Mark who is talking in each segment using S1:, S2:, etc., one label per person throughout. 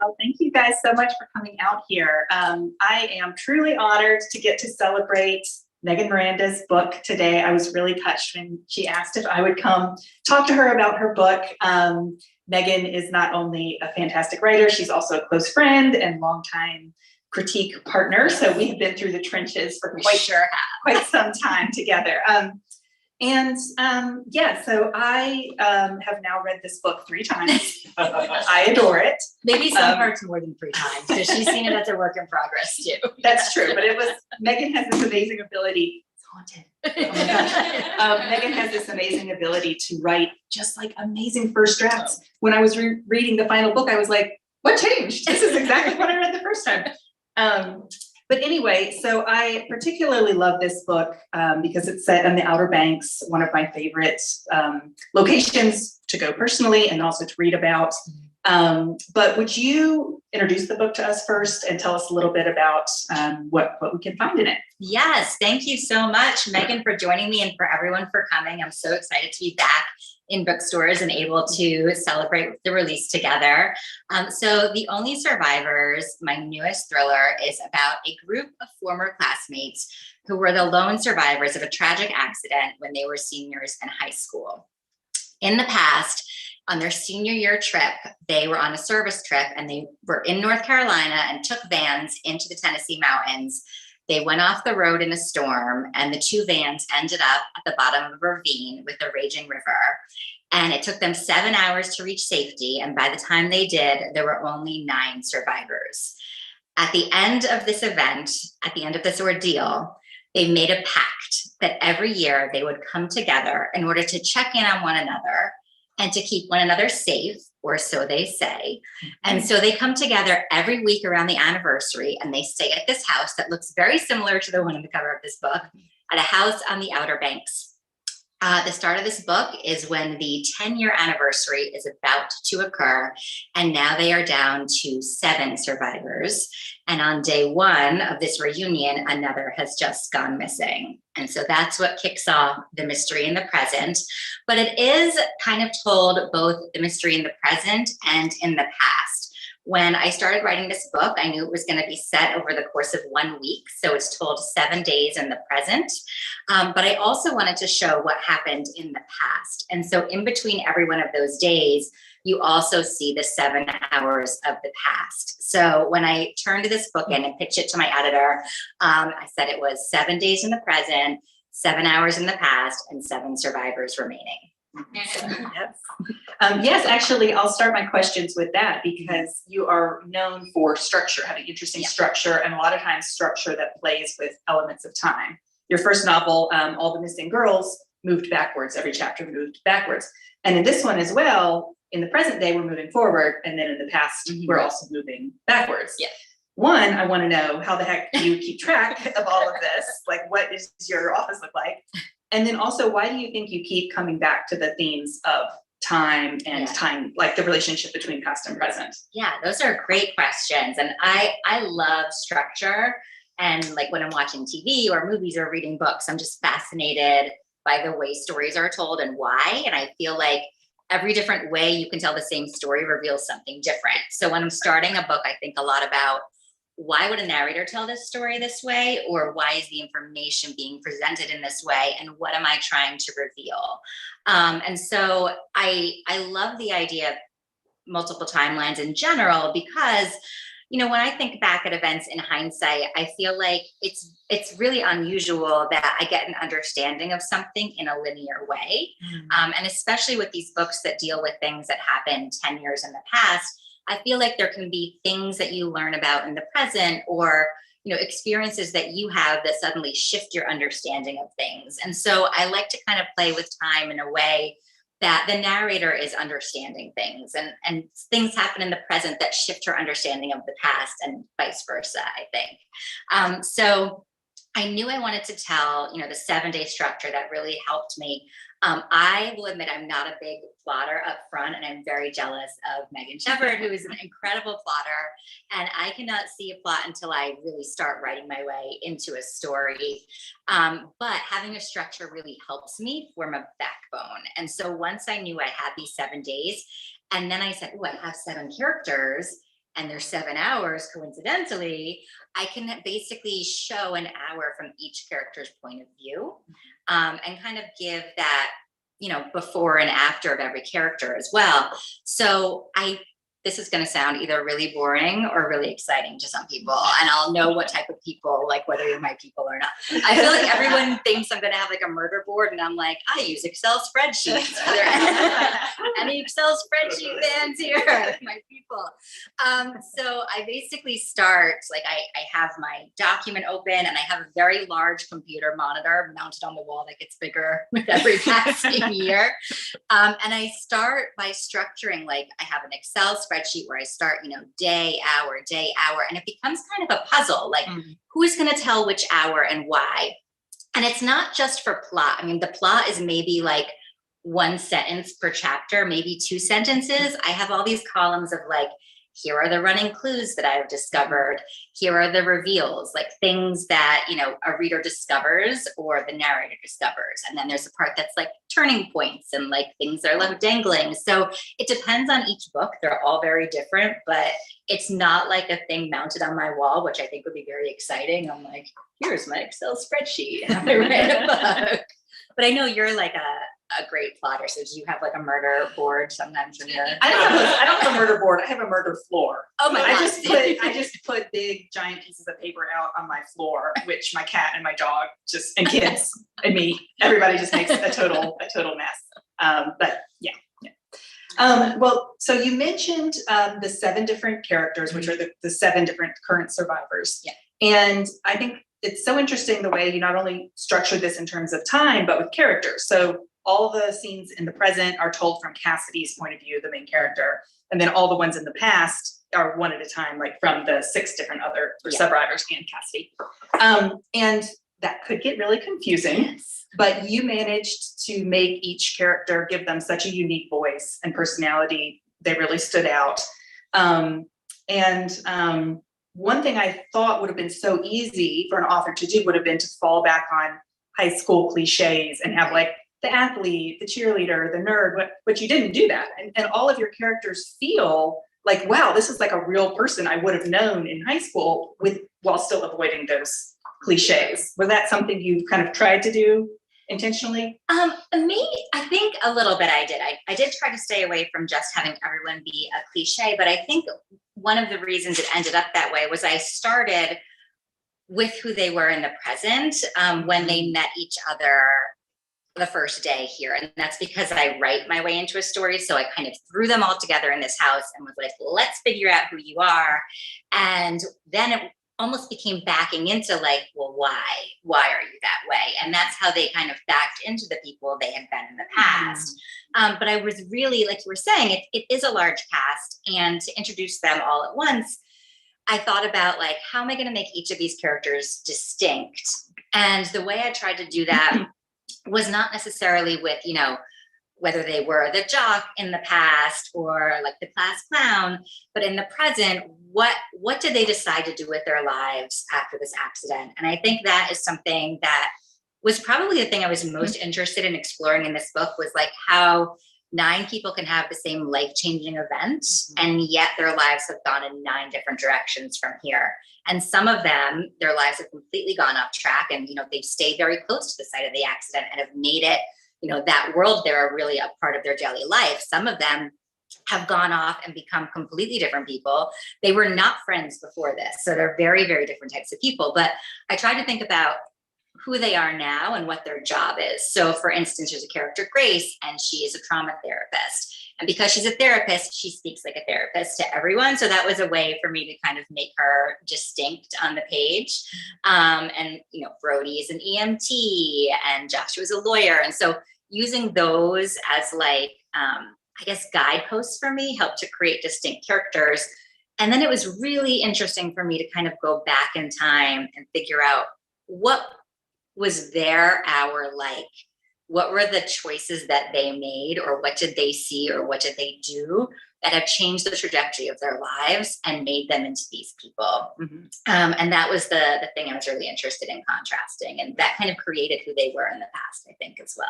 S1: Well, thank you guys so much for coming out here. I am truly honored to get to celebrate Megan Miranda's book today. I was really touched when she asked if I would come talk to her about her book. Megan is not only a fantastic writer, she's also a close friend and longtime critique partner. So we've been through the trenches for quite some time together. So I have now read this book 3 times. I adore it.
S2: Maybe some parts more than 3 times, because she's seen it as a work in progress too.
S1: That's true, but Megan has this amazing ability. It's haunted. Oh my gosh. Megan has this amazing ability to write just like amazing first drafts. When I was reading the final book, I was like, what changed? This is exactly what I read the first time. But anyway, so I particularly love this book because it's set on the Outer Banks, one of my favorite locations to go personally and also to read about. But would you introduce the book to us first and tell us a little bit about what we can find in it?
S2: Yes, thank you so much, Megan, for joining me and for everyone for coming. I'm so excited to be back in bookstores and able to celebrate the release together. So The Only Survivors, my newest thriller, is about a group of former classmates who were the lone survivors of a tragic accident when they were seniors in high school. In the past, on their senior year trip, they were on a service trip and they were in North Carolina and took vans into the Tennessee mountains. They went off the road in a storm and the 2 vans ended up at the bottom of a ravine with a raging river. And it took them 7 hours to reach safety. And by the time they did, there were only 9 survivors. At the end of this event, at the end of this ordeal, they made a pact that every year they would come together in order to check in on one another and to keep one another safe, or so they say. And so they come together every week around the anniversary and they stay at this house that looks very similar to the one on the cover of this book, at a house on the Outer Banks. The start of this book is when the 10-year anniversary is about to occur, and now they are down to 7 survivors. And on day 1 of this reunion, another has just gone missing. And so that's what kicks off the mystery in the present. But it is kind of told both the mystery in the present and in the past. When I started writing this book, I knew it was going to be set over the course of 1 week. So it's told 7 days in the present. But I also wanted to show what happened in the past. And so in between every one of those days, you also see the 7 hours of the past. So when I turned this book in and pitched it to my editor, I said it was 7 days in the present, 7 hours in the past, and 7 survivors remaining.
S1: Yes, actually, I'll start my questions with that because you are known for structure, having interesting structure, and a lot of times structure that plays with elements of time. Your first novel, All the Missing Girls, moved backwards. Every chapter moved backwards. And in this one as well, in the present day, we're moving forward. And then in the past, we're also moving backwards.
S2: Yeah.
S1: One, I want to know how the heck do you keep track of all of this? Like, what does your office look like? And then also, why do you think you keep coming back to the themes of time and time, like the relationship between past and present?
S2: Yeah, those are great questions. And I love structure. And like when I'm watching TV or movies or reading books, I'm just fascinated by the way stories are told and why. And I feel like every different way you can tell the same story reveals something different. So when I'm starting a book, I think a lot about why would a narrator tell this story this way? Or why is the information being presented in this way? And what am I trying to reveal? And so I love the idea of multiple timelines in general, because, you know, when I think back at events in hindsight, I feel like it's really unusual that I get an understanding of something in a linear way. And especially with these books that deal with things that happened 10 years in the past, I feel like there can be things that you learn about in the present, or, you know, experiences that you have that suddenly shift your understanding of things. And so I like to kind of play with time in a way that the narrator is understanding things, and things happen in the present that shift her understanding of the past, and vice versa, I think. So I knew I wanted to tell, you know, the 7-day structure that really helped me. I will admit I'm not a big plotter up front, and I'm very jealous of Megan Shepherd, who is an incredible plotter. And I cannot see a plot until I really start writing my way into a story. But having a structure really helps me form a backbone. And so once I knew I had these 7 days, and then I said, oh, I have 7 characters. and there's 7 hours coincidentally, I can basically show an hour from each character's point of view, and kind of give that, before and after of every character as well. So this is going to sound either really boring or really exciting to some people, and I'll know what type of people, like whether you're my people or not. I feel like everyone thinks I'm going to have like a murder board, and I'm like, I use Excel spreadsheets. Are there any Excel spreadsheet fans here? My people. So I basically start, like I have my document open, and I have a very large computer monitor mounted on the wall that gets bigger with every passing year. And I start by structuring, like I have an Excel spreadsheet where I start, day, hour, and it becomes kind of a puzzle, like who's going to tell which hour and why. And it's not just for plot. I mean, the plot is maybe like 1 sentence per chapter, maybe 2 sentences. I have all these columns of like, here are the running clues that I've discovered. Here are the reveals, like things that, a reader discovers or the narrator discovers. And then there's a part that's like turning points and like things that are left dangling. So it depends on each book. They're all very different, but it's not like a thing mounted on my wall, which I think would be very exciting. I'm like, here's my Excel spreadsheet. I read a book. But I know you're like a great plotter. So do you have like a murder board sometimes when you're?
S1: I don't have a murder board. I have a murder floor.
S2: Oh my God.
S1: I just put big giant pieces of paper out on my floor, which my cat and my dog and kids and me, everybody just makes a total mess. But yeah. Well, so you mentioned the 7 different characters, which are the 7 different current survivors.
S2: Yeah.
S1: And I think it's so interesting the way you not only structure this in terms of time, but with characters. So all the scenes in the present are told from Cassidy's point of view, the main character. And then all the ones in the past are one at a time, like from the 6 different other survivors and Cassidy. And that could get really confusing, but you managed to make each character, give them such a unique voice and personality. They really stood out. One thing I thought would have been so easy for an author to do would have been to fall back on high school cliches and have like the athlete, the cheerleader, the nerd, but you didn't do that. And all of your characters feel like, wow, this is like a real person I would have known in high school while still avoiding those cliches. Was that something you kind of tried to do intentionally?
S2: Me, I think a little bit I did. I did try to stay away from just having everyone be a cliche, but I think one of the reasons it ended up that way was I started with who they were in the present when they met each other the first day here. And that's because I write my way into a story. So I kind of threw them all together in this house and was like, let's figure out who you are. And then it almost became backing into like, well, why are you that way? And that's how they kind of backed into the people they had been in the past. But I was really, like you were saying, it is a large cast, and to introduce them all at once, I thought about like, how am I going to make each of these characters distinct? And the way I tried to do that was not necessarily with, whether they were the jock in the past or like the class clown, but in the present, what did they decide to do with their lives after this accident? And I think that is something that was probably the thing I was most interested in exploring in this book, was like how 9 people can have the same life-changing event, and yet their lives have gone in 9 different directions from here. And some of them, their lives have completely gone off track, and they've stayed very close to the site of the accident and have made it, that world there really a part of their daily life. Some of them have gone off and become completely different people. They were not friends before this, so they're very, very different types of people. But I tried to think about who they are now and what their job is. So for instance, there's a character, Grace, and she is a trauma therapist. And because she's a therapist, she speaks like a therapist to everyone. So that was a way for me to kind of make her distinct on the page. And Brody is an EMT and Joshua's a lawyer. And so using those as like, I guess, guideposts for me helped to create distinct characters. And then it was really interesting for me to kind of go back in time and figure out what was their hour like? What were the choices that they made, or what did they see, or what did they do that have changed the trajectory of their lives and made them into these people? And that was the thing I was really interested in contrasting, and that kind of created who they were in the past, I think, as well.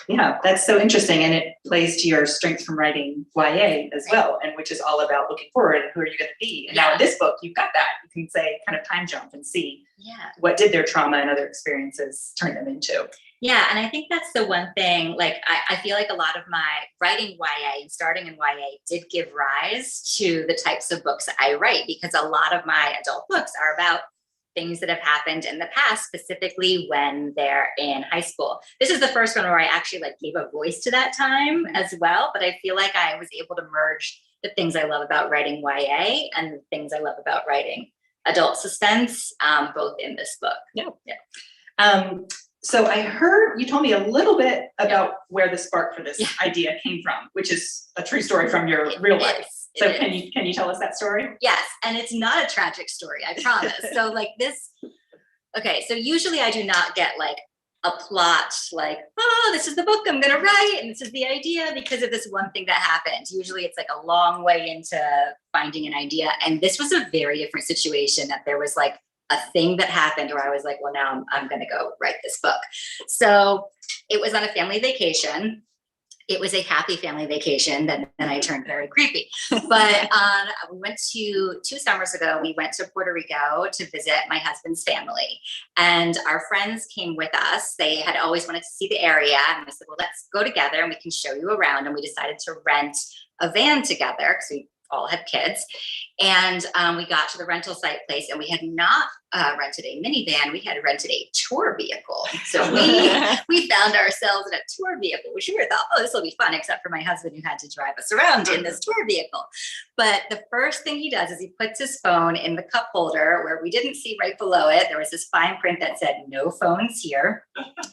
S1: Yeah, that's so interesting. And it plays to your strength from writing YA as well, and which is all about looking forward and who are you going to be. And now in this book, you've got that. You can say kind of time jump and see what did their trauma and other experiences turn them into.
S2: Yeah, and I think that's the one thing, like, I feel like a lot of my writing YA and starting in YA did give rise to the types of books I write, because a lot of my adult books are about things that have happened in the past, specifically when they're in high school. This is the first one where I actually like gave a voice to that time as well, but I feel like I was able to merge the things I love about writing YA and the things I love about writing adult suspense, both in this book.
S1: So I heard you told me a little bit about where the spark for this idea came from, which is a true story from your real life. So can you tell us that story?
S2: Yes, and it's not a tragic story, I promise. So like this, okay, so usually I do not get like a plot like, oh, this is the book I'm gonna write and this is the idea because of this one thing that happened. Usually it's like a long way into finding an idea. And this was a very different situation, that there was like a thing that happened where I was like, well, now I'm going to go write this book. So it was on a family vacation. It was a happy family vacation. Then I turned very creepy. But we went to 2 summers ago, we went to Puerto Rico to visit my husband's family. And our friends came with us. They had always wanted to see the area. And I said, well, let's go together and we can show you around. And we decided to rent a van together because we all had kids. And we got to the rental site place, and we had not rented a minivan. We had rented a tour vehicle. So we found ourselves in a tour vehicle, which we were thought, oh, this will be fun, except for my husband who had to drive us around in this tour vehicle. But the first thing he does is he puts his phone in the cup holder where we didn't see right below it. There was this fine print that said, no phones here.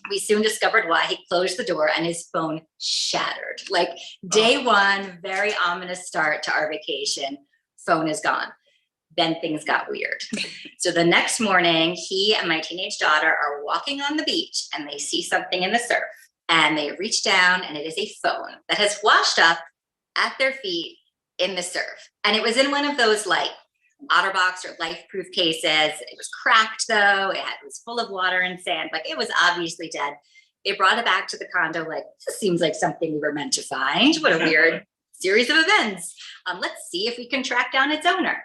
S2: We soon discovered why. He closed the door and his phone shattered. Like day one, very ominous start to our vacation. Phone is gone. Then things got weird. So the next morning, he and my teenage daughter are walking on the beach and they see something in the surf, and they reach down and it is a phone that has washed up at their feet in the surf. And it was in one of those like OtterBox or life-proof cases. It was cracked though. It was full of water and sand. Like it was obviously dead. They brought it back to the condo. Like, this seems like something we were meant to find. What a weird series of events. Let's see if we can track down its owner.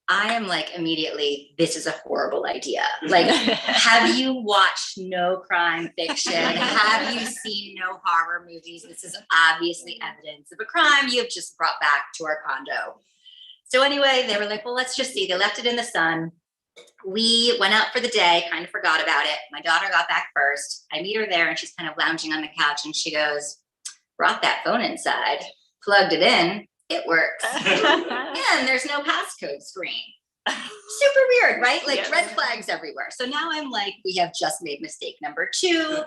S2: I am like immediately, this is a horrible idea. Like, have you watched no crime fiction? Have you seen no horror movies? This is obviously evidence of a crime you have just brought back to our condo. So anyway, they were like, well, let's just see. They left it in the sun. We went out for the day, kind of forgot about it. My daughter got back first. I meet her there and she's kind of lounging on the couch and she goes, brought that phone inside, plugged it in, it works. And there's no passcode screen. Super weird, right? Like red flags everywhere. So now I'm like, we have just made mistake number 2.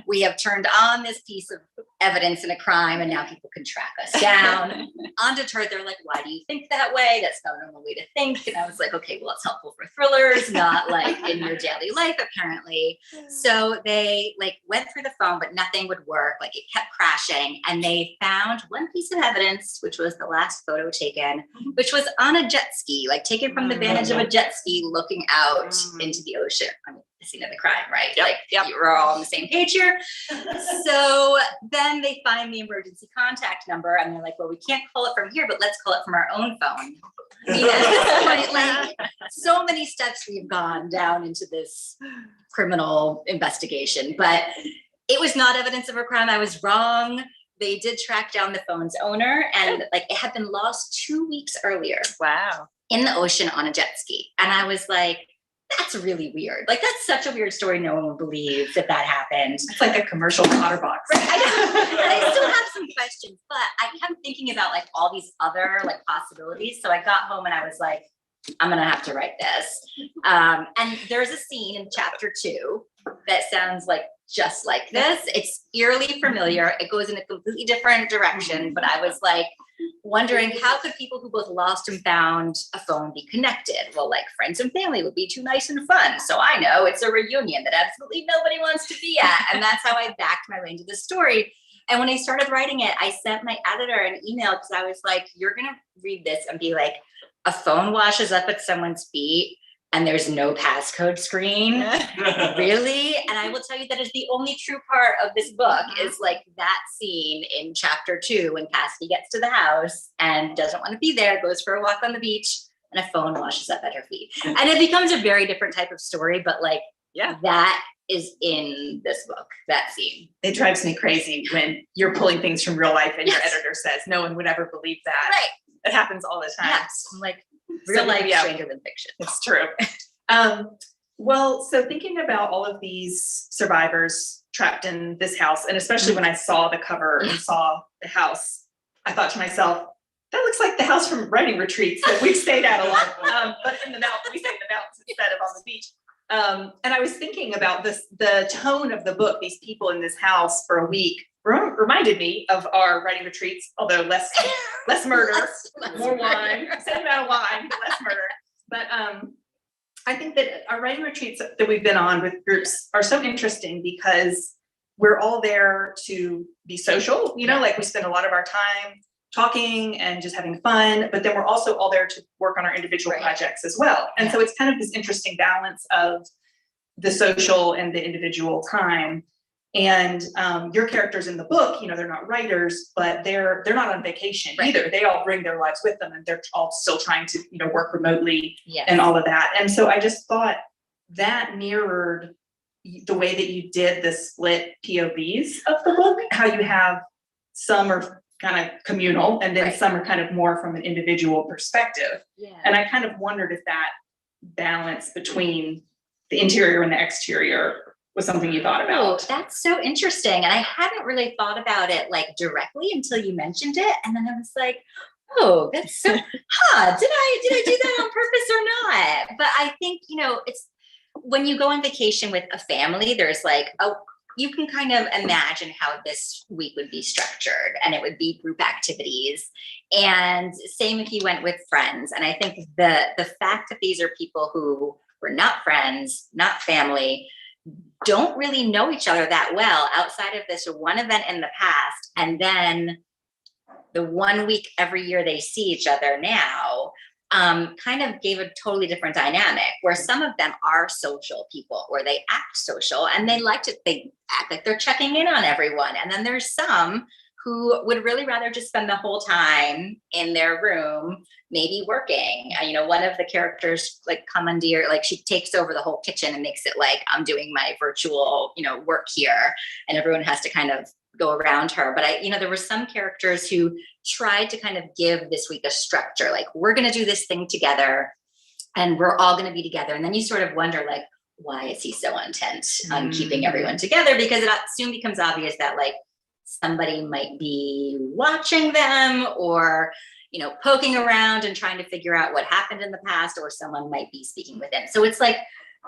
S2: We have turned on this piece of evidence in a crime and now people can track us down. Undeterred, they're like, why do you think that way? That's not a normal way to think. And I was like, okay, well, it's helpful for thrillers, not like in your daily life, apparently. So they like went through the phone, but nothing would work. Like it kept crashing. And they found one piece of evidence, which was the last photo taken, which was on a jet ski, like taken from the vantage of a jet ski looking out into the ocean. I mean, the scene of the crime, right? You were all on the same page here. So then they find the emergency contact number and they're like, well, we can't call it from here, but let's call it from our own phone. I mean, at this point, like, so many steps we've gone down into this criminal investigation, but it was not evidence of a crime. I was wrong. They did track down the phone's owner, and like it had been lost 2 weeks earlier.
S3: Wow.
S2: In the ocean on a jet ski. And I was like, that's really weird. Like, that's such a weird story. No one would believe that happened.
S1: It's like a commercial OtterBox.
S2: Right? I know. And I still have some questions, but I kept thinking about like all these other like possibilities. So I got home and I was like, I'm going to have to write this. And there's a scene in chapter 2 that sounds like just like this. It's eerily familiar. It goes in a completely different direction, but I was like, wondering how could people who both lost and found a phone be connected? Well, like friends and family would be too nice and fun. So I know it's a reunion that absolutely nobody wants to be at. And that's how I backed my way into the story. And when I started writing it, I sent my editor an email because I was like, you're going to read this and be like, a phone washes up at someone's feet. and there's no passcode screen. Really? And I will tell you that is the only true part of this book is like that scene in chapter 2 when Cassidy gets to the house and doesn't want to be there, goes for a walk on the beach, and a phone washes up at her feet. And it becomes a very different type of story, but like, that is in this book, that scene.
S1: It drives me crazy when you're pulling things from real life and your editor says, no one would ever believe that.
S2: Right.
S1: It happens all the time.
S2: Yes. I'm like, real life is stranger than fiction.
S1: It's true. Well, so thinking about all of these survivors trapped in this house, and especially when I saw the cover and saw the house, I thought to myself, that looks like the house from writing retreats that we've stayed at a lot. But in the mountains, we stay in the mountains instead of on the beach. And I was thinking about this, the tone of the book, these people in this house for a week reminded me of our writing retreats, although less murder, more wine, same amount of wine, less murder. But I think that our writing retreats that we've been on with groups are so interesting because we're all there to be social, you know, like we spend a lot of our time talking and just having fun, but then we're also all there to work on our individual projects as well. And so it's kind of this interesting balance of the social and the individual time. And your characters in the book, you know, they're not writers, but they're not on vacation either. They all bring their lives with them and they're all still trying to, you know, work remotely and all of that. And so I just thought that mirrored the way that you did the split POVs of the book, how you have some are kind of communal and then some are kind of more from an individual perspective. And I kind of wondered if that balance between the interior and the exterior was something you thought about.
S2: Oh, that's so interesting. And I hadn't really thought about it like directly until you mentioned it. And then I was like, oh, that's so, did I do that on purpose or not? But I think, you know, it's when you go on vacation with a family, there's like, you can kind of imagine how this week would be structured and it would be group activities. And same if you went with friends. And I think the fact that these are people who were not friends, not family, don't really know each other that well outside of this one event in the past. And then the 1 week every year they see each other now, kind of gave a totally different dynamic where some of them are social people where they act social and they act like they're checking in on everyone. And then there's some who would really rather just spend the whole time in their room, maybe working. You know, one of the characters like commandeer, like she takes over the whole kitchen and makes it like, I'm doing my virtual, you know, work here and everyone has to kind of go around her. But you know, there were some characters who tried to kind of give this week a structure, like we're going to do this thing together and we're all going to be together. And then you sort of wonder like, why is he so intent on keeping everyone together? Because it soon becomes obvious that like somebody might be watching them or, you know, poking around and trying to figure out what happened in the past, or someone might be speaking with him. So it's like,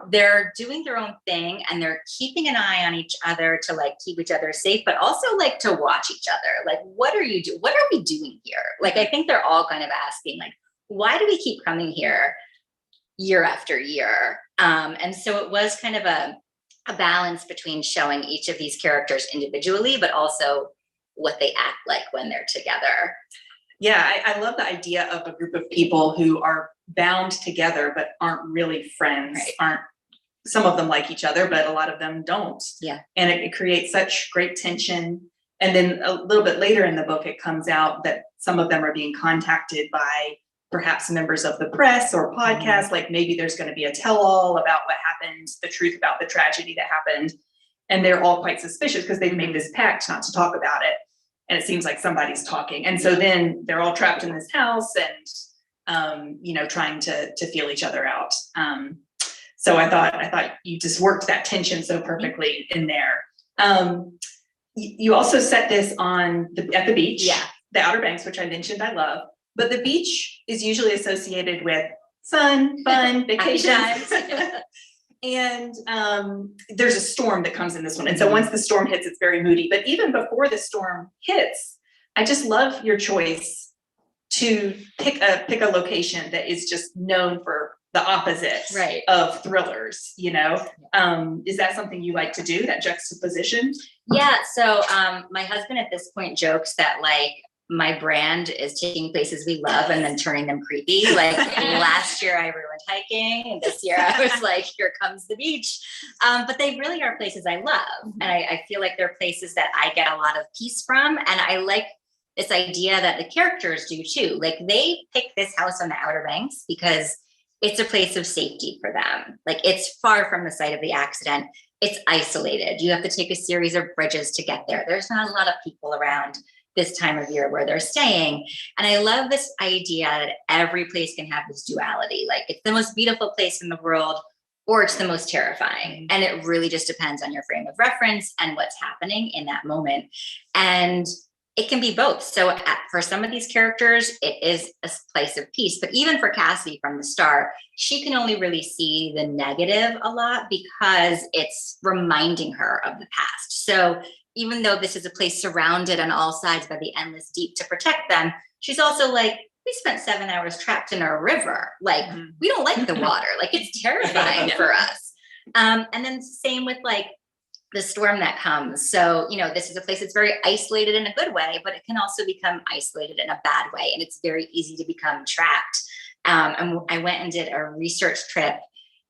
S2: they're doing their own thing and they're keeping an eye on each other to like keep each other safe, but also like to watch each other. Like, what are you doing? What are we doing here? Like, I think they're all kind of asking like, why do we keep coming here year after year? And so it was kind of a balance between showing each of these characters individually, but also what they act like when they're together.
S1: Yeah, I love the idea of a group of people who are bound together but aren't really friends. Some of them like each other, but a lot of them don't.
S2: Yeah.
S1: And it creates such great tension. And then a little bit later in the book, it comes out that some of them are being contacted by perhaps members of the press or podcasts, like maybe there's going to be a tell-all about what happened, the truth about the tragedy that happened. And they're all quite suspicious because they've made this pact not to talk about it. And it seems like somebody's talking. And so then they're all trapped in this house and, you know, trying to feel each other out. So I thought you just worked that tension so perfectly in there. You also set this at the beach, the Outer Banks, which I mentioned I love. But the beach is usually associated with sun, fun, vacations. And there's a storm that comes in this one. And so once the storm hits, it's very moody. But even before the storm hits, I just love your choice to pick a location that is just known for the opposite of thrillers, you know? Is that something you like to do, that juxtaposition?
S2: Yeah. So my husband at this point jokes that like my brand is taking places we love and then turning them creepy. Like last year I ruined hiking, and this year I was like, here comes the beach. But they really are places I love. And I feel like they're places that I get a lot of peace from. And I like this idea that the characters do too. Like they pick this house on the Outer Banks because it's a place of safety for them. Like it's far from the site of the accident. It's isolated. You have to take a series of bridges to get there. There's not a lot of people around this time of year where they're staying. And I love this idea that every place can have this duality. Like it's the most beautiful place in the world, or it's the most terrifying. And it really just depends on your frame of reference and what's happening in that moment. And it can be both. So for some of these characters, it is a place of peace. But even for Cassidy from the start, she can only really see the negative a lot because it's reminding her of the past. So even though this is a place surrounded on all sides by the endless deep to protect them, she's also like, we spent 7 hours trapped in a river. Like, we don't like the water. Like, it's terrifying for us. And then same with like the storm that comes. So, you know, this is a place that's very isolated in a good way, but it can also become isolated in a bad way. And it's very easy to become trapped. And I went and did a research trip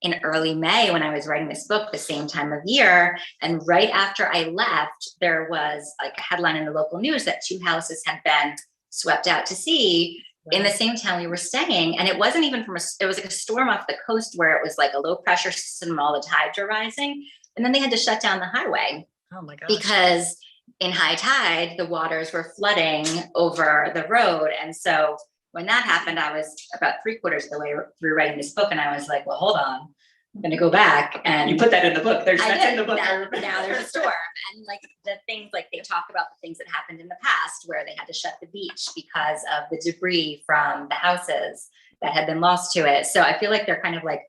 S2: in early May when I was writing this book, the same time of year. And right after I left, there was like a headline in the local news that 2 houses had been swept out to sea in the same town we were staying. And it wasn't even it was like a storm off the coast where it was like a low pressure system and all the tides were rising. And then they had to shut down the highway.
S3: Oh my gosh.
S2: Because in high tide, the waters were flooding over the road. And so when that happened, I was about 3/4 of the way through writing this book. And I was like, well, hold on, I'm going to go back. And
S1: You put that in the book. That's in the book.
S2: Now there's a storm. And like the things, like they talk about the things that happened in the past where they had to shut the beach because of the debris from the houses that had been lost to it. So I feel like they're kind of like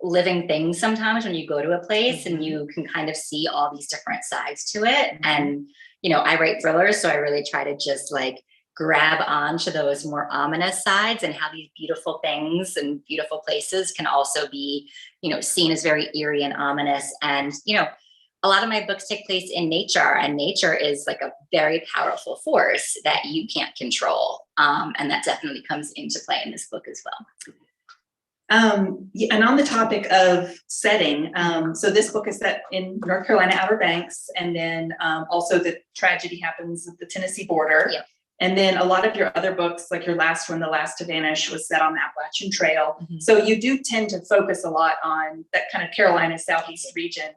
S2: living things sometimes when you go to a place and you can kind of see all these different sides to it. And, you know, I write thrillers, so I really try to just like grab onto those more ominous sides and how these beautiful things and beautiful places can also be, you know, seen as very eerie and ominous. And, you know, a lot of my books take place in nature, and nature is like a very powerful force that you can't control. And that definitely comes into play in this book as well.
S1: And on the topic of setting, so this book is set in North Carolina Outer Banks, and then also the tragedy happens at the Tennessee border.
S2: Yep.
S1: And then a lot of your other books, like your last one, The Last to Vanish, was set on the Appalachian Trail. So you do tend to focus a lot on that kind of Carolina Southeast region.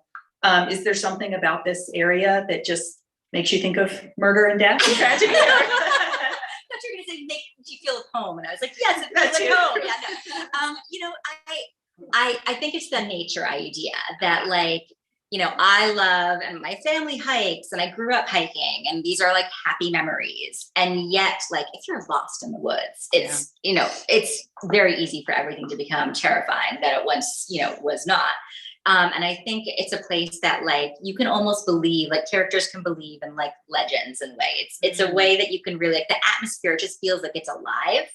S1: Is there something about this area that just makes you think of murder and death and tragedy?
S2: I thought you were going to say make you feel at home, and I was like, yes, it feels like home. Yeah, no. You know, I think it's the nature idea that, like, you know, I love, and my family hikes, and I grew up hiking, and these are like happy memories. And yet, like, if you're lost in the woods, it's you know, it's very easy for everything to become terrifying that it once, you know, was not. And I think it's a place that, like, you can almost believe, like, characters can believe in like legends in a way. It's a way that you can really, like, the atmosphere just feels like it's alive.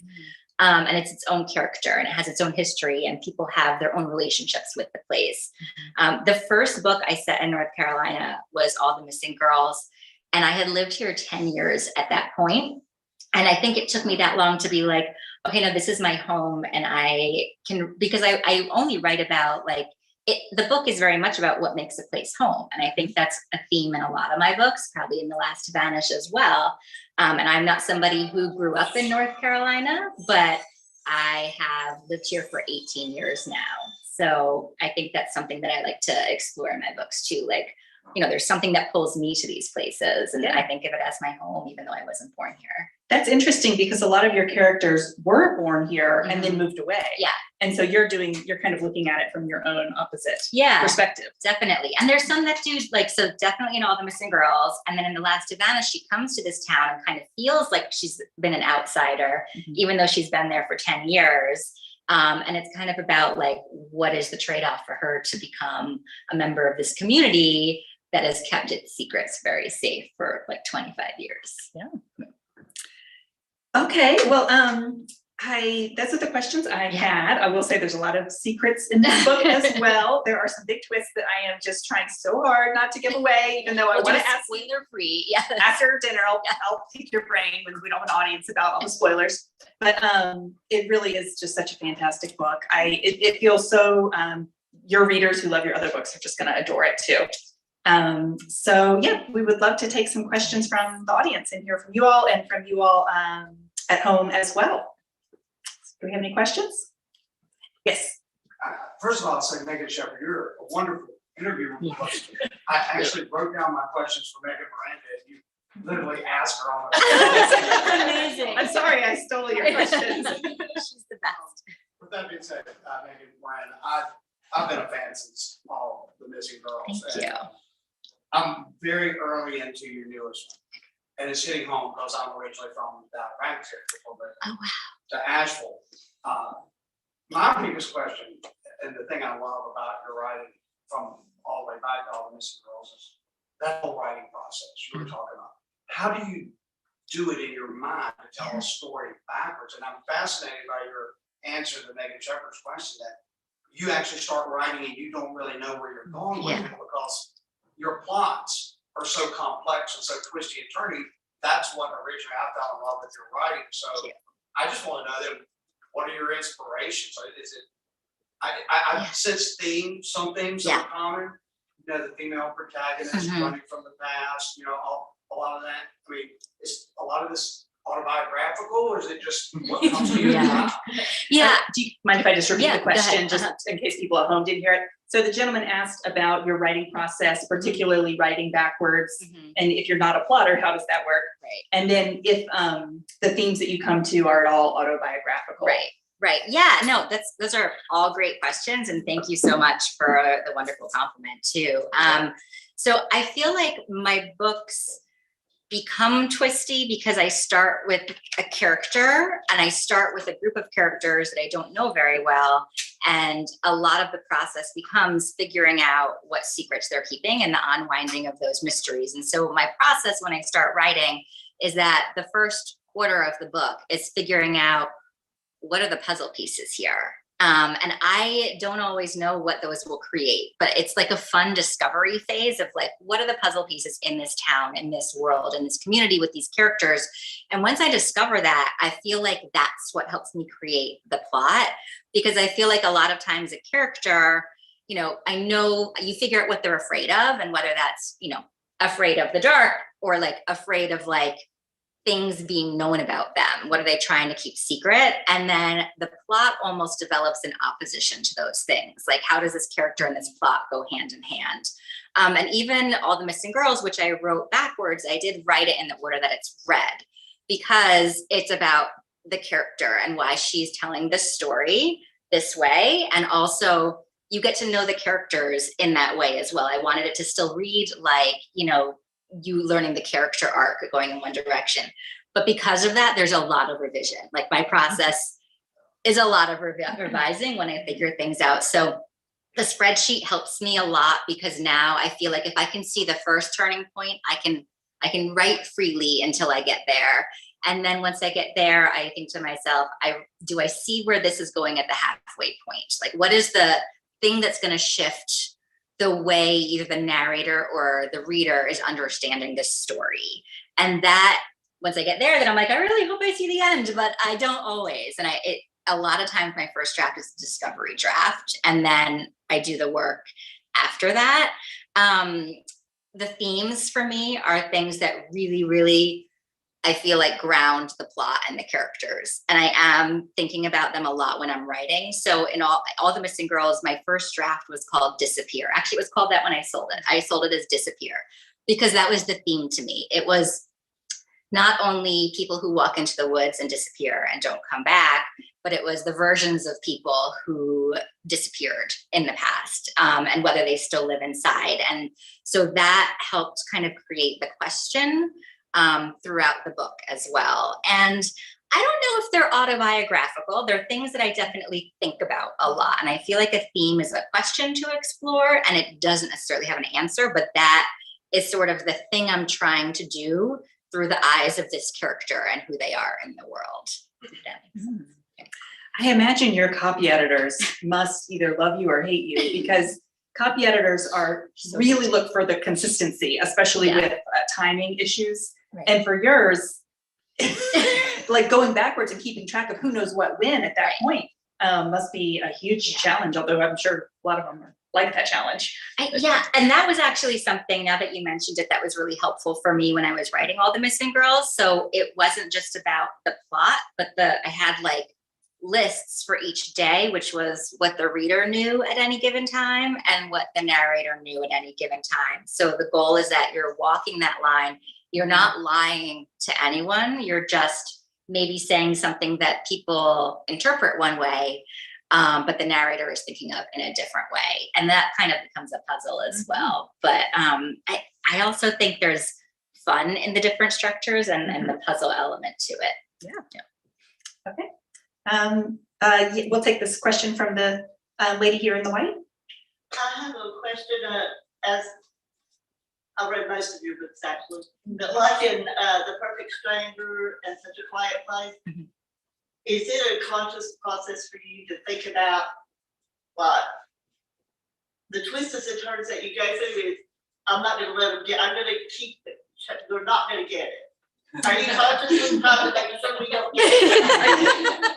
S2: And it's its own character, and it has its own history, and people have their own relationships with the place. The first book I set in North Carolina was All the Missing Girls, and I had lived here 10 years at that point. And I think it took me that long to be like, okay, no, this is my home. And I can, because I only write about, like, the book is very much about what makes a place home. And I think that's a theme in a lot of my books, probably in The Last to Vanish as well. And I'm not somebody who grew up in North Carolina, but I have lived here for 18 years now. So I think that's something that I like to explore in my books too. Like, you know, there's something that pulls me to these places, and I think of it as my home, even though I wasn't born here.
S1: That's interesting, because a lot of your characters were born here and then moved away.
S2: Yeah.
S1: And so you're kind of looking at it from your own opposite perspective.
S2: Definitely. And there's some that do, like, so definitely in All the Missing Girls. And then in The Last to Vanish, she comes to this town and kind of feels like she's been an outsider, even though she's been there for 10 years. And it's kind of about, like, what is the trade-off for her to become a member of this community that has kept its secrets very safe for like 25 years.
S1: Okay, well, Those are the questions I had. I will say there's a lot of secrets in this book as well. There are some big twists that I am just trying so hard not to give away, even though I want to ask
S2: spoiler free. Yeah.
S1: after dinner. I'll pick your brain when we don't have an audience about all the spoilers. But it really is just such a fantastic book. It feels so, your readers who love your other books are just going to adore it too. So yeah, we would love to take some questions from the audience and hear from you all and from you all at home as well. Do we have any questions? Yes.
S3: First of all, I'll say, Megan Shepherd, you're a wonderful interviewer. I actually wrote down my questions for Megan Miranda, and you literally asked her on
S2: That's amazing.
S1: I'm sorry, I stole your questions.
S2: She's the best.
S3: With that being said, Megan Miranda, I've been a fan since all the Missing Girls.
S2: Thank you.
S3: I'm very early into your newest one, and it's hitting home because I'm originally from the Ranked area.
S2: Oh, wow.
S3: To Asheville. My biggest question, and the thing I love about your writing from all the way back to All the Missing Girls, is that whole writing process you were talking about. How do you do it in your mind to tell a story backwards? And I'm fascinated by your answer to Megan Shepherd's question that you actually start writing and you don't really know where you're going with it because your plots are so complex and so twisty and turny. That's what originally I fell in love with your writing. So I just want to know then, what are your inspirations? Is it, I sense themes, some themes that are common, you know, the female protagonist running from the past, you know, a lot of that. I mean, is a lot of this autobiographical or is it just what comes to you?
S2: Yeah.
S1: Do you mind if I just repeat the question,
S2: just
S1: in case people at home didn't hear it? So the gentleman asked about your writing process, particularly writing backwards. And if you're not a plotter, how does that work?
S2: Right.
S1: And then if the themes that you come to are at all autobiographical.
S2: Right. Yeah, no, those are all great questions. And thank you so much for the wonderful compliment too. So I feel like my books become twisty because I start with a character and I start with a group of characters that I don't know very well. And a lot of the process becomes figuring out what secrets they're keeping and the unwinding of those mysteries. And so my process when I start writing is that the first quarter of the book is figuring out what are the puzzle pieces here. And I don't always know what those will create, but it's like a fun discovery phase of like, what are the puzzle pieces in this town, in this world, in this community with these characters? And once I discover that, I feel like that's what helps me create the plot, because I feel like a lot of times a character, you know, I know you figure out what they're afraid of and whether that's, you know, afraid of the dark or like afraid of like things being known about them. What are they trying to keep secret? And then the plot almost develops in opposition to those things. Like, how does this character and this plot go hand in hand? And even All the Missing Girls, which I wrote backwards, I did write it in the order that it's read because it's about the character and why she's telling this story this way. And also you get to know the characters in that way as well. I wanted it to still read like, you know, you learning the character arc going in one direction. But because of that, there's a lot of revision. Like my process is a lot of revising when I figure things out. So the spreadsheet helps me a lot because now I feel like if I can see the first turning point, I can write freely until I get there. And then once I get there, I think to myself, do I see where this is going at the halfway point? Like, what is the thing that's going to shift the way either the narrator or the reader is understanding this story? And that once I get there, then I'm like, I really hope I see the end, but I don't always. And a lot of times my first draft is a discovery draft, and then I do the work after that. The themes for me are things that really, really, I feel like ground the plot and the characters. And I am thinking about them a lot when I'm writing. So in All the Missing Girls, my first draft was called Disappear. Actually, it was called that when I sold it. I sold it as Disappear because that was the theme to me. It was not only people who walk into the woods and disappear and don't come back, but it was the versions of people who disappeared in the past and whether they still live inside. And so that helped kind of create the question throughout the book as well. And I don't know if they're autobiographical. They're things that I definitely think about a lot. And I feel like a theme is a question to explore and it doesn't necessarily have an answer, but that is sort of the thing I'm trying to do through the eyes of this character and who they are in the world.
S1: I imagine your copy editors must either love you or hate you, because copy editors are really look for the consistency, especially with timing issues.
S2: Right.
S1: And for yours, like going backwards and keeping track of who knows what when at that point must be a huge challenge, although I'm sure a lot of them are like that challenge.
S2: Yeah, and that was actually something, now that you mentioned it, that was really helpful for me when I was writing all the missing girls. So it wasn't just about the plot, but I had like lists for each day, which was what the reader knew at any given time and what the narrator knew at any given time. So the goal is that you're walking that line. You're not lying to anyone. You're just maybe saying something that people interpret one way, but the narrator is thinking of in a different way. And that kind of becomes a puzzle as well. But I also think there's fun in the different structures and the puzzle element to it.
S1: Yeah. Okay. We'll take this question from the lady here in the white.
S4: I have a question, as I read most of your books actually, but like in The Perfect Stranger and Such a Quiet Place, is it a conscious process for you to think about what the twists and turns that you go through? Is I'm not going to let them get. I'm going to keep it. They're not going to get it. Are you consciously trying to make sure we don't get it?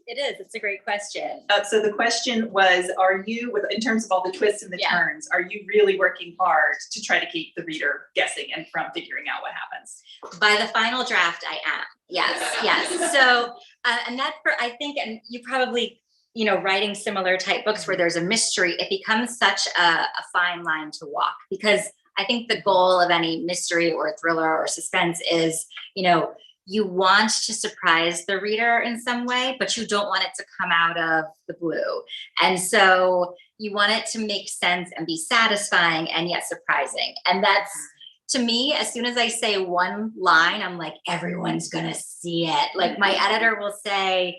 S2: It is. It's a great question.
S1: So the question was, are you, in terms of all the twists and the turns, are you really working hard to try to keep the reader guessing and from figuring out what happens?
S2: By the final draft, I am. Yes. So, and that, I think, and you probably, writing similar type books where there's a mystery, it becomes such a fine line to walk, because I think the goal of any mystery or thriller or suspense is, you want to surprise the reader in some way, but you don't want it to come out of the blue. And so you want it to make sense and be satisfying and yet surprising. And that's, to me, as soon as I say one line, I'm like, everyone's gonna see it. Like my editor will say,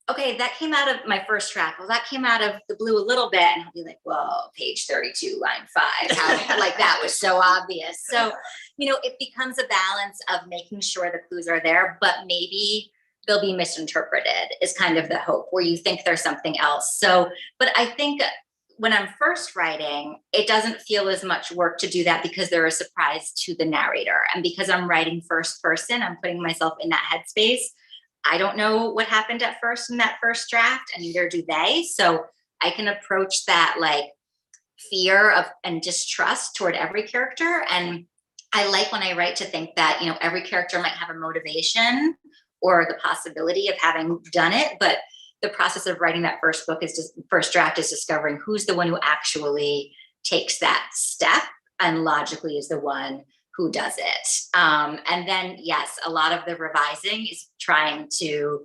S2: okay, that came out of my first draft. Well, that came out of the blue a little bit. And I'll be like, whoa, page 32, line 5. How, like that was so obvious. So, it becomes a balance of making sure the clues are there, but maybe they'll be misinterpreted is kind of the hope, where you think there's something else. So, but I think when I'm first writing, it doesn't feel as much work to do that, because they're a surprise to the narrator. And because I'm writing first person, I'm putting myself in that headspace. I don't know what happened at first in that first draft, and neither do they. So I can approach that like fear of and distrust toward every character. And I like when I write to think that, every character might have a motivation or the possibility of having done it. But the process of writing that first draft is discovering who's the one who actually takes that step and logically is the one who does it. And then, yes, a lot of the revising is trying to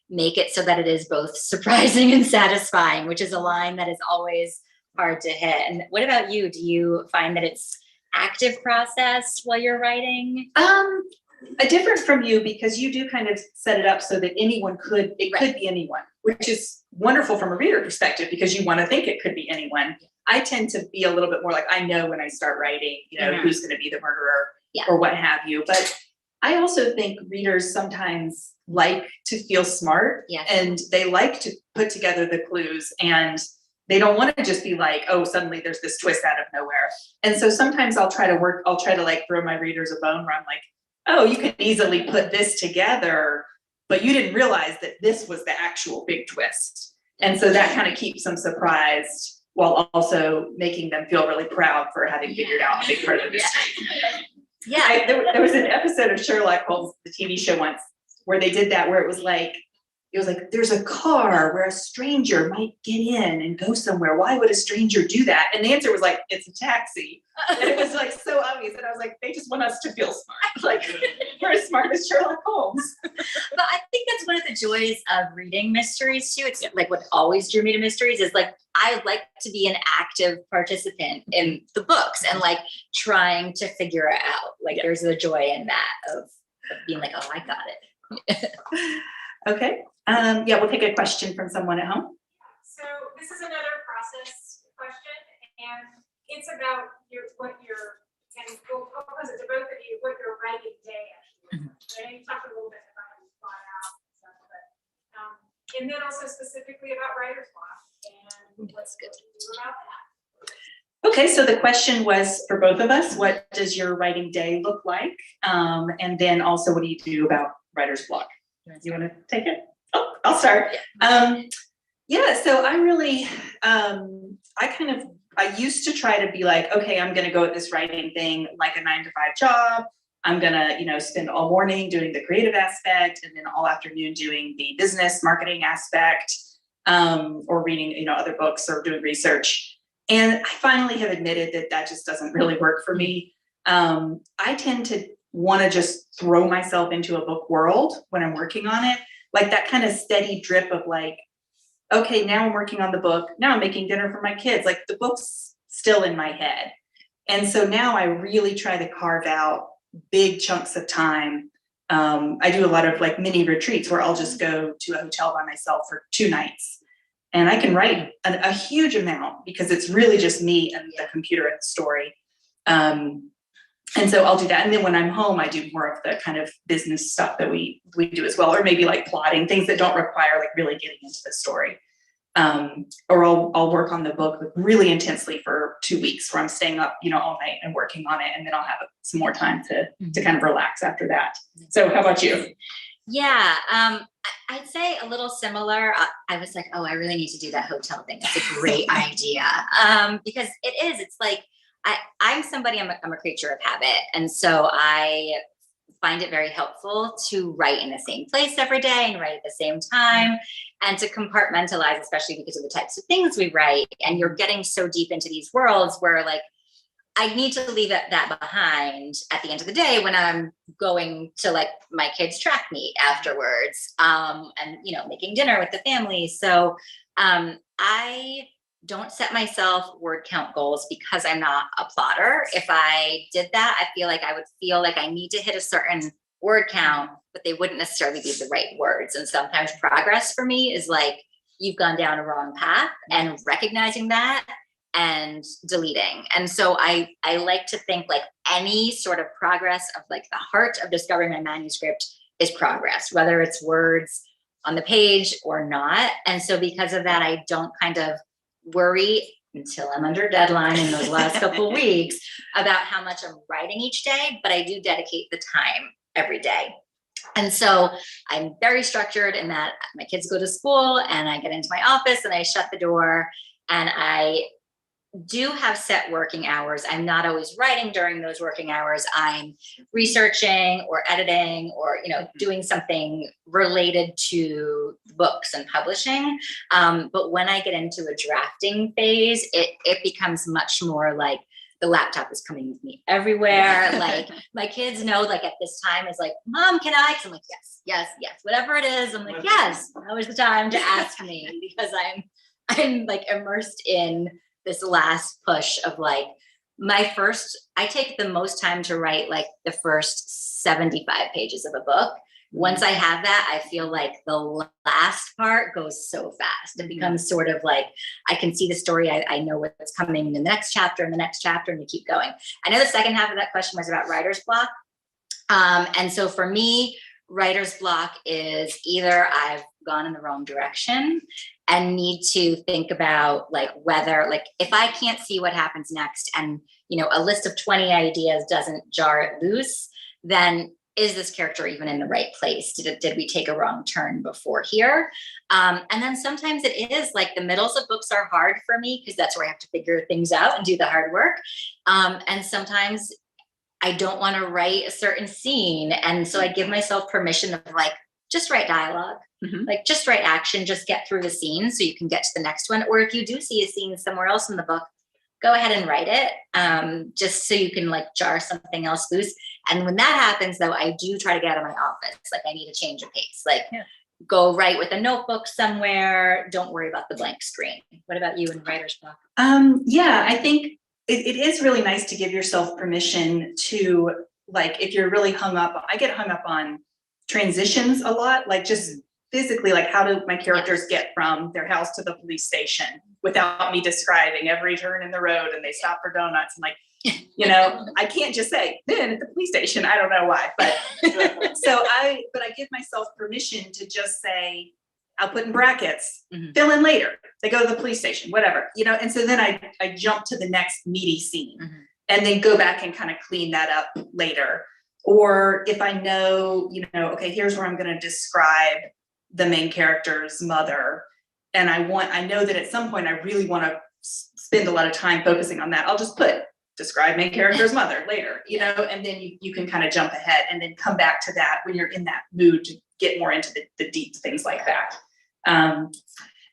S2: make it so that it is both surprising and satisfying, which is a line that is always hard to hit. And what about you? Do you find that it's active process while you're writing?
S1: Different from you, because you do kind of set it up so that anyone could be anyone, which is wonderful from a reader perspective, because you want to think it could be anyone. I tend to be a little bit more like, I know when I start writing, who's going to be the murderer or what have you. But I also think readers sometimes like to feel smart, and they like to put together the clues, and they don't want to just be like, oh, suddenly there's this twist out of nowhere. And so sometimes I'll try to like throw my readers a bone where I'm like, oh, you can easily put this together, but you didn't realize that this was the actual big twist. And so that kind of keeps them surprised while also making them feel really proud for having figured out a big part of the mystery. There was an episode of Sherlock Holmes, the TV show once, where they did that, where it was like, there's a car where a stranger might get in and go somewhere. Why would a stranger do that? And the answer was like, it's a taxi. And it was like so obvious. And I was like, they just want us to feel smart. Like, we're as smart as Sherlock Holmes.
S2: But I think that's one of the joys of reading mysteries too. It's like what always drew me to mysteries is like, I like to be an active participant in the books and like trying to figure it out. Like there's a joy in that of being like, oh, I got it.
S1: Okay. We'll take a question from someone at home.
S5: So this is another process question, and it's about what you're, and we'll pose it to both of you, what your writing day actually is. I know you talked a little bit and then also specifically about writer's block and what's good to do about that.
S1: Okay, so the question was for both of us, what does your writing day look like? And then also, what do you do about writer's block? You want to take it? Oh, I'll start. Yeah, so I really, I used to try to be like, okay, I'm going to go at this writing thing like a 9-to-5 job. I'm going to, spend all morning doing the creative aspect and then all afternoon doing the business marketing aspect, or reading, other books or doing research. And I finally have admitted that that just doesn't really work for me. I tend to want to just throw myself into a book world when I'm working on it, like that kind of steady drip of like, okay, now I'm working on the book. Now I'm making dinner for my kids. Like the book's still in my head. And so now I really try to carve out big chunks of time. I do a lot of like mini retreats where I'll just go to a hotel by myself for 2 nights. And I can write a huge amount because it's really just me and the computer and the story. And so I'll do that. And then when I'm home, I do more of the kind of business stuff that we do as well, or maybe like plotting things that don't require like really getting into the story. Or I'll work on the book really intensely for 2 weeks where I'm staying up, all night and working on it. And then I'll have some more time to kind of relax after that. So how about you?
S2: Yeah, I'd say a little similar. I was like, oh, I really need to do that hotel thing. That's a great idea. Because it's like, I'm somebody, I'm a creature of habit. And so I find it very helpful to write in the same place every day and write at the same time and to compartmentalize, especially because of the types of things we write. And you're getting so deep into these worlds where like, I need to leave that behind at the end of the day when I'm going to like my kids' track meet afterwards, and making dinner with the family. So I don't set myself word count goals because I'm not a plotter. If I did that, I feel like I would feel like I need to hit a certain word count, but they wouldn't necessarily be the right words. And sometimes progress for me is like, you've gone down a wrong path and recognizing that and deleting. And so I like to think like any sort of progress of like the heart of discovering my manuscript is progress, whether it's words on the page or not. And so because of that, I don't kind of worry until I'm under deadline in those last couple of weeks about how much I'm writing each day, but I do dedicate the time every day. And so I'm very structured in that my kids go to school and I get into my office and I shut the door, and I do have set working hours. I'm not always writing during those working hours. I'm researching or editing or, doing something related to books and publishing. But when I get into a drafting phase, it becomes much more like the laptop is coming with me everywhere. Like my kids know, like at this time is like, Mom, can I? 'Cause I'm like, yes, whatever it is. I'm like, yes, now is the time to ask me, because I'm like immersed in this last push of like I take the most time to write like the first 75 pages of a book. Once I have that, I feel like the last part goes so fast. It becomes sort of like, I can see the story. I know what's coming in the next chapter and the next chapter, and you keep going. I know the second half of that question was about writer's block. And so for me, writer's block is either I've gone in the wrong direction and need to think about like whether, like if I can't see what happens next and, a list of 20 ideas doesn't jar it loose, then is this character even in the right place? Did we take a wrong turn before here? And then sometimes it is like the middles of books are hard for me because that's where I have to figure things out and do the hard work. And sometimes I don't want to write a certain scene. And so I give myself permission of like, just write dialogue, like just write action, just get through the scene so you can get to the next one. Or if you do see a scene somewhere else in the book, go ahead and write it, just so you can like jar something else loose. And when that happens though, I do try to get out of my office. Like I need a change of pace, like go write with a notebook somewhere. Don't worry about the blank screen. What about you in writer's block?
S1: Yeah, I think it is really nice to give yourself permission to, like, if you're really hung up, I get hung up on transitions a lot, like just physically, like how do my characters get from their house to the police station without me describing every turn in the road and they stop for donuts and like, I can't just say then at the police station. I don't know why, but but I give myself permission to just say, I'll put in brackets,
S2: Mhm.
S1: fill in later. They go to the police station, whatever, and so then I jump to the next meaty scene
S2: Mhm.
S1: and then go back and kind of clean that up later. Or if I know, okay, here's where I'm going to describe the main character's mother. And I know that at some point I really want to spend a lot of time focusing on that. I'll just put describe main character's mother later, and then you can kind of jump ahead and then come back to that when you're in that mood to get more into the deep things like that. And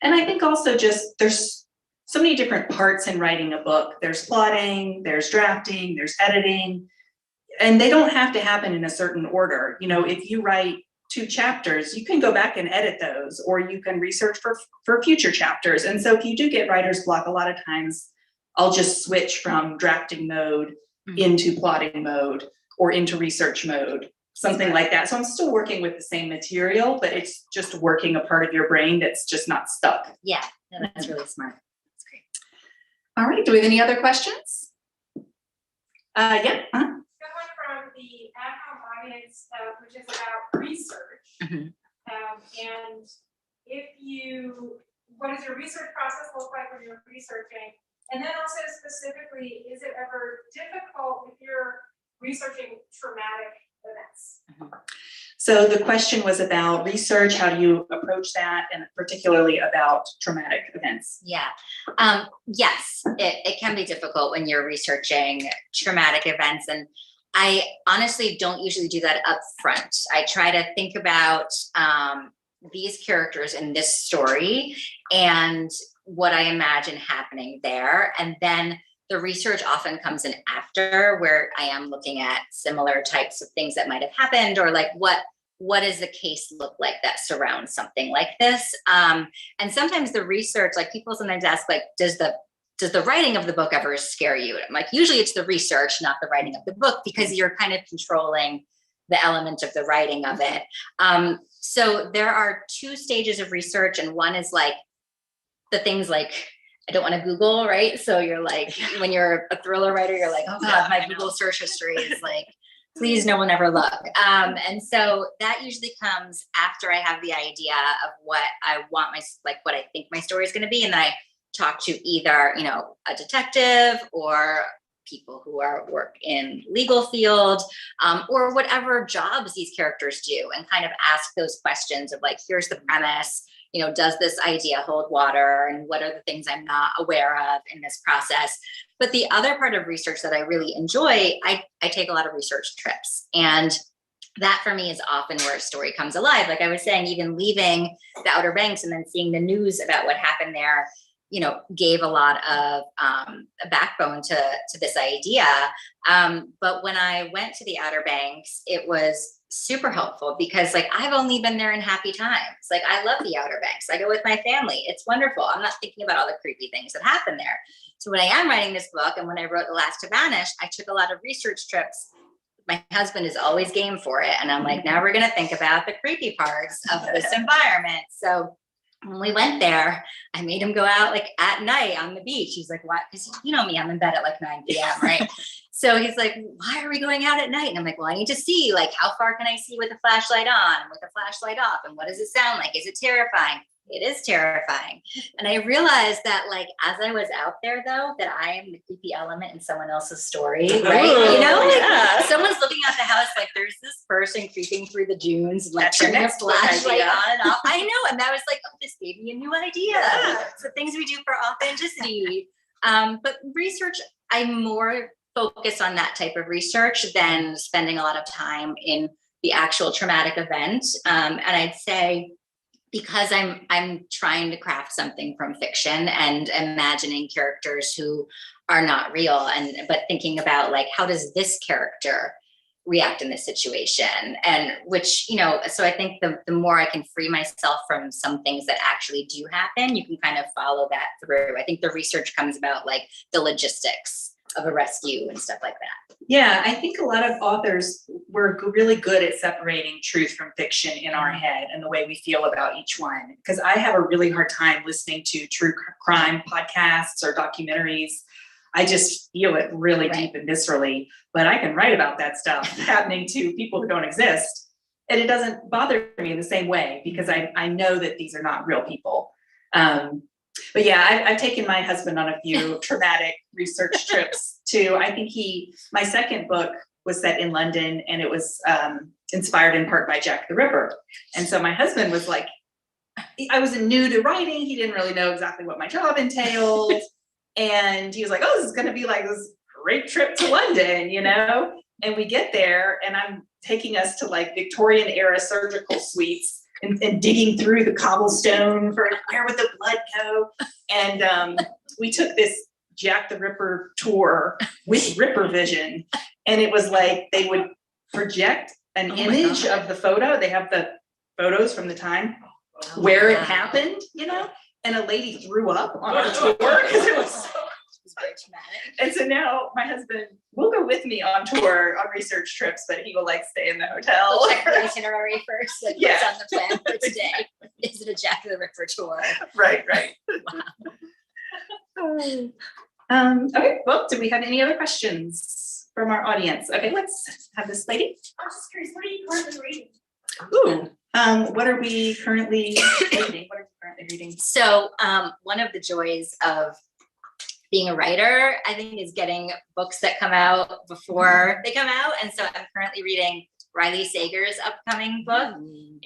S1: I think also just there's so many different parts in writing a book. There's plotting, there's drafting, there's editing, and they don't have to happen in a certain order. If you write 2 chapters, you can go back and edit those, or you can research for future chapters. And so if you do get writer's block, a lot of times I'll just switch from drafting mode into plotting mode or into research mode, something like that. So I'm still working with the same material, but it's just working a part of your brain that's just not stuck.
S2: Yeah, no, that's really smart. That's great.
S1: All right, do we have any other questions? Yeah.
S5: Someone from the at-home audience, which is about research.
S2: Mhm.
S5: And what does your research process look like when you're researching? And then also specifically, is it ever difficult if you're researching traumatic events?
S1: So the question was about research. How do you approach that? And particularly about traumatic events.
S2: Yeah. Yes, it can be difficult when you're researching traumatic events. And I honestly don't usually do that up front. I try to think about these characters in this story and what I imagine happening there. And then the research often comes in after, where I am looking at similar types of things that might have happened, or like what does the case look like that surrounds something like this? And sometimes the research, like people sometimes ask, like, does the writing of the book ever scare you? And I'm like, usually it's the research, not the writing of the book, because you're kind of controlling the element of the writing of it. So there are 2 stages of research, and one is like the things like I don't want to Google, right? So you're like, when you're a thriller writer, you're like, oh God, my Google search history is like, please no one ever look. And so that usually comes after I have the idea of what I want what I think my story is going to be. And then I talk to either, a detective or people who work in legal field, or whatever jobs these characters do, and kind of ask those questions of like, here's the premise, does this idea hold water, and what are the things I'm not aware of in this process? But the other part of research that I really enjoy, I take a lot of research trips, and that for me is often where a story comes alive. Like I was saying, even leaving the Outer Banks and then seeing the news about what happened there, gave a lot of a backbone to this idea. But when I went to the Outer Banks, it was super helpful because like I've only been there in happy times. Like I love the Outer Banks. I go with my family. It's wonderful. I'm not thinking about all the creepy things that happen there. So when I am writing this book, and when I wrote The Last to Vanish, I took a lot of research trips. My husband is always game for it. And I'm like, now we're going to think about the creepy parts of this environment. So when we went there, I made him go out like at night on the beach. He's like, what? Because me, I'm in bed at like 9 p.m., right? So he's like, why are we going out at night? And I'm like, well, I need to see, like, how far can I see with the flashlight on and with the flashlight off? And what does it sound like? Is it terrifying? It is terrifying. And I realized that, like, as I was out there, though, that I am the creepy element in someone else's story, right?
S1: Ooh,
S2: Someone's looking at the house, like, there's this person creeping through the dunes, and, like,
S1: That's your
S2: turning a
S1: next book
S2: flashlight
S1: idea.
S2: on and off. I know. And that was like, oh, this gave me a new idea.
S1: Yeah.
S2: So things we do for authenticity. But research, I'm more focused on that type of research than spending a lot of time in the actual traumatic event. And I'd say, because I'm trying to craft something from fiction and imagining characters who are not real, but thinking about, like, how does this character react in this situation? And which, so I think the more I can free myself from some things that actually do happen, you can kind of follow that through. I think the research comes about, like, the logistics of a rescue and stuff like that.
S1: Yeah, I think a lot of authors, we're really good at separating truth from fiction in our head and the way we feel about each one. Because I have a really hard time listening to true crime podcasts or documentaries. I just feel it really deep and viscerally, but I can write about that stuff happening to people who don't exist. And it doesn't bother me in the same way because I know that these are not real people. But yeah, I've taken my husband on a few traumatic research trips too. I think my second book was set in London, and it was inspired in part by Jack the Ripper. And so my husband was like, I was new to writing. He didn't really know exactly what my job entailed. And he was like, oh, this is going to be like this great trip to London, you know? And we get there, and I'm taking us to like Victorian era surgical suites and digging through the cobblestone for where would the blood go. And we took this Jack the Ripper tour with Ripper Vision. And it was like they would project an image of the photo. They have the photos from the time where it happened, you know? And a lady threw up on our tour because it was so
S2: very traumatic.
S1: And so now my husband will go with me on tour on research trips, but he will like stay in the hotel.
S2: We'll check the itinerary first, like what's on the plan for today. Is it a Jack the Ripper tour?
S1: Right. Okay, well, do we have any other questions from our audience? Okay, let's have this lady.
S5: I'm just curious, what are you currently reading?
S1: Ooh, what are we currently reading? What are we currently reading?
S2: So one of the joys of being a writer, I think, is getting books that come out before they come out. And so I'm currently reading Riley Sager's upcoming book.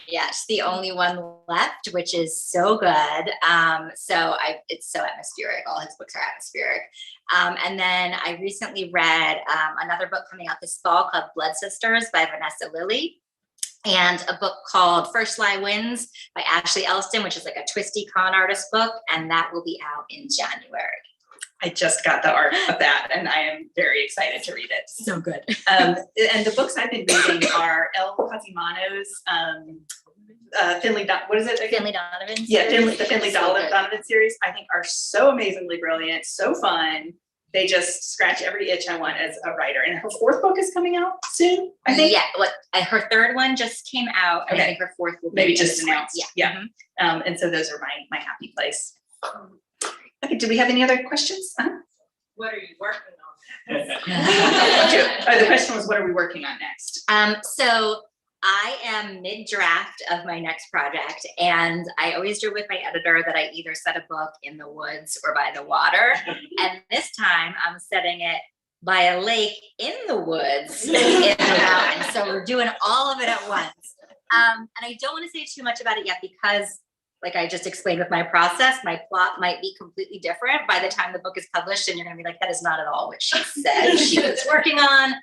S2: Yeah, it's the only one left, which is so good. It's so atmospheric. All his books are atmospheric. And then I recently read another book coming out this fall called Blood Sisters by Vanessa Lilly, and a book called First Lie Wins by Ashley Elston, which is like a twisty con artist book. And that will be out in January.
S1: I just got the art of that, and I am very excited to read it.
S2: So good.
S1: And the books I've been reading are El Cosimano's Finley, what is it again?
S2: Finley Donovan series.
S1: Yeah, the Finley
S2: So good.
S1: Donovan series, I think are so amazingly brilliant, so fun. They just scratch every itch I want as a writer. And her fourth book is coming out soon, I think.
S2: Yeah, her third one just came out, and I
S1: Okay.
S2: think her fourth will be
S1: Maybe
S2: in
S1: just
S2: the spring.
S1: announced.
S2: Yeah.
S1: Yeah. And so those are my happy place. Okay, do we have any other questions?
S5: What are you working on?
S1: The question was, what are we working on next?
S2: So I am mid-draft of my next project, and I always do with my editor that I either set a book in the woods or by the water. And this time I'm setting it by a lake in the woods in the mountains. So we're doing all of it at once. And I don't want to say too much about it yet because, like I just explained with my process, my plot might be completely different by the time the book is published, and you're going to be like, that is not at all what she said she was working on.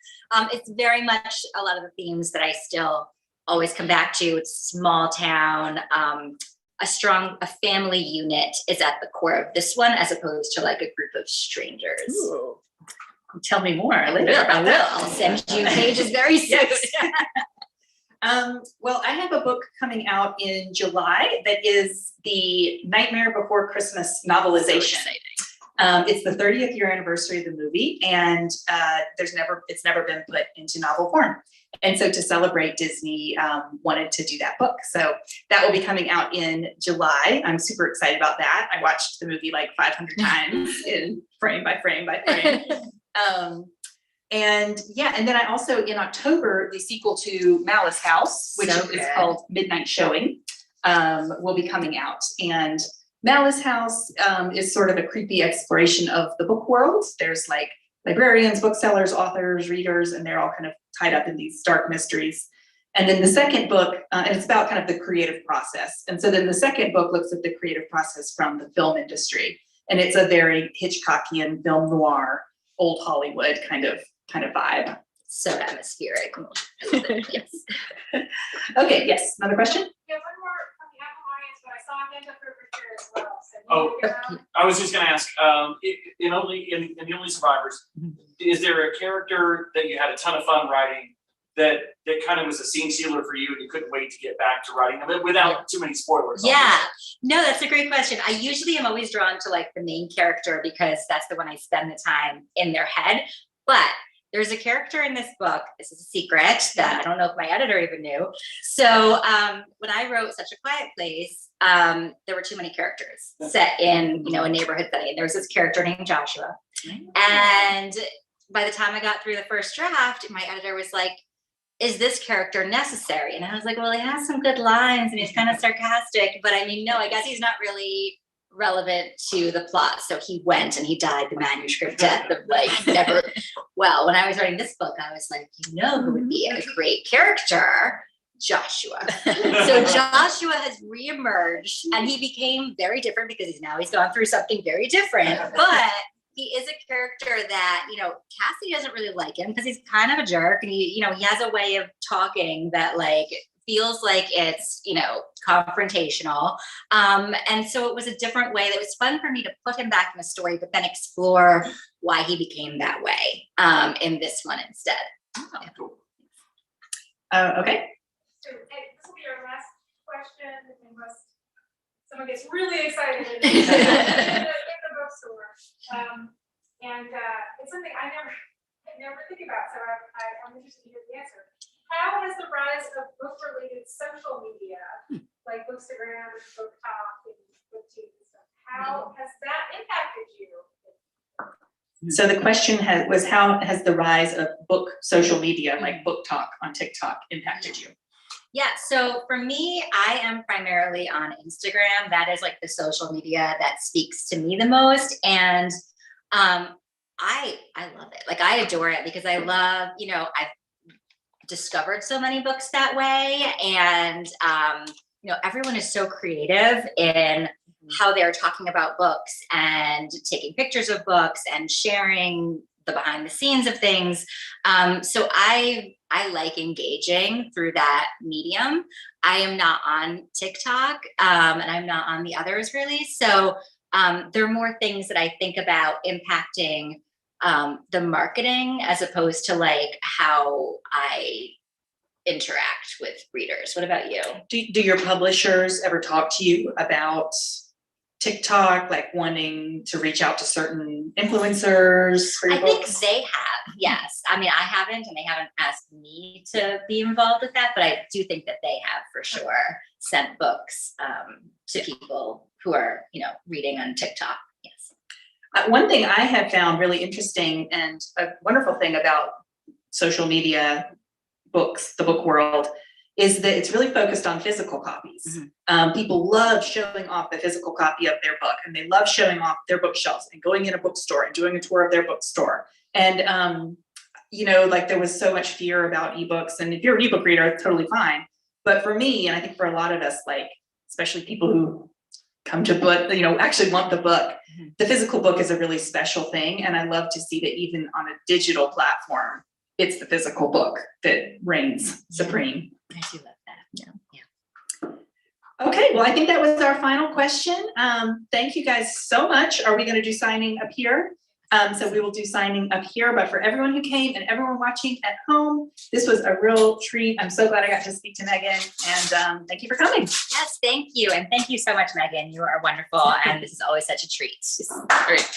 S2: It's very much a lot of the themes that I still always come back to. It's small town, a family unit is at the core of this one, as opposed to like a group of strangers.
S1: Ooh. Tell me more
S2: I
S1: later
S2: will.
S1: about that.
S2: I'll send you pages very soon.
S1: Yes. Well, I have a book coming out in July that is the Nightmare Before Christmas novelization. It's the 30th year anniversary of the movie, and it's never been put into novel form. And so to celebrate, Disney wanted to do that book. So that will be coming out in July. I'm super excited about that. I watched the movie like 500 times in frame by frame by frame. And then I also, in October, the sequel to Malice House, which is called Midnight Showing, will be coming out. And Malice House is sort of a creepy exploration of the book world. There's like librarians, booksellers, authors, readers, and they're all kind of tied up in these dark mysteries. And then the second book, and it's about kind of the creative process. And so then the second book looks at the creative process from the film industry. And it's a very Hitchcockian film noir, old Hollywood kind of vibe.
S2: So atmospheric. Yes.
S1: Okay, yes, another question?
S5: Yeah, one more from the Apple audience, but I saw him end up over here as well. So
S6: Oh.
S5: maybe,
S6: I was just gonna ask, in the Only Survivors, is there a character that you had a ton of fun writing that kind of was a scene sealer for you and you couldn't wait to get back to writing them without too many spoilers?
S2: Yeah, no, that's a great question. I usually am always drawn to like the main character because that's the one I spend the time in their head. But there's a character in this book, this is a secret that I don't know if my editor even knew. So when I wrote Such a Quiet Place, there were too many characters set in, a neighborhood setting. There was this character named Joshua. And by the time I got through the first draft, my editor was like, is this character necessary? And I was like, well, he has some good lines and he's kind of sarcastic, but I mean, no, I guess he's not really relevant to the plot. So he went and he died the manuscript death of like never. Well, when I was writing this book, I was like, you know who would be a great character? Joshua. So Joshua has reemerged and he became very different because he's gone through something very different, but he is a character that, you know, Cassie doesn't really like him because he's kind of a jerk and he has a way of talking that like feels like it's, you know, confrontational. And so it was a different way that was fun for me to put him back in the story, but then explore why he became that way in this one instead.
S1: Okay.
S5: So, this will be our last question, unless someone gets really excited in the bookstore. It's something I never think about, so I'm interested to hear the answer. How has the rise of book-related social media, like Bookstagram, BookTok, and BookTube and stuff, how has that impacted you?
S1: So the question was how has the rise of book social media like BookTok on TikTok impacted you?
S2: Yeah, so for me, I am primarily on Instagram. That is like the social media that speaks to me the most. And I love it. Like I adore it because I love, you know, I've discovered so many books that way. And, you know, everyone is so creative in how they're talking about books and taking pictures of books and sharing the behind the scenes of things. So I like engaging through that medium. I am not on TikTok and I'm not on the others really. So there are more things that I think about impacting the marketing as opposed to like how I interact with readers. What about you?
S1: Do your publishers ever talk to you about TikTok, like wanting to reach out to certain influencers for your
S2: I think
S1: books?
S2: they have, yes. I mean, I haven't, and they haven't asked me to be involved with that, but I do think that they have for sure sent books to people who are, you know, reading on TikTok. Yes.
S1: One thing I have found really interesting and a wonderful thing about social media books, the book world, is that it's really focused on physical copies. People love showing off the physical copy of their book, and they love showing off their bookshelves and going in a bookstore and doing a tour of their bookstore. And, you know, like there was so much fear about ebooks, and if you're an ebook reader, it's totally fine. But for me, and I think for a lot of us, like, especially people who come to book, you know, actually want the book, the physical book is a really special thing. And I love to see that even on a digital platform, it's the physical book that reigns supreme.
S2: I do love that. Yeah.
S1: Okay, well, I think that was our final question. Thank you guys so much. Are we going to do signing up here? So we will do signing up here, but for everyone who came and everyone watching at home, this was a real treat. I'm so glad I got to speak to Megan, and thank you for coming.
S2: Yes, thank you. And thank you so much, Megan. You are wonderful. And this is always such a treat.
S1: Great.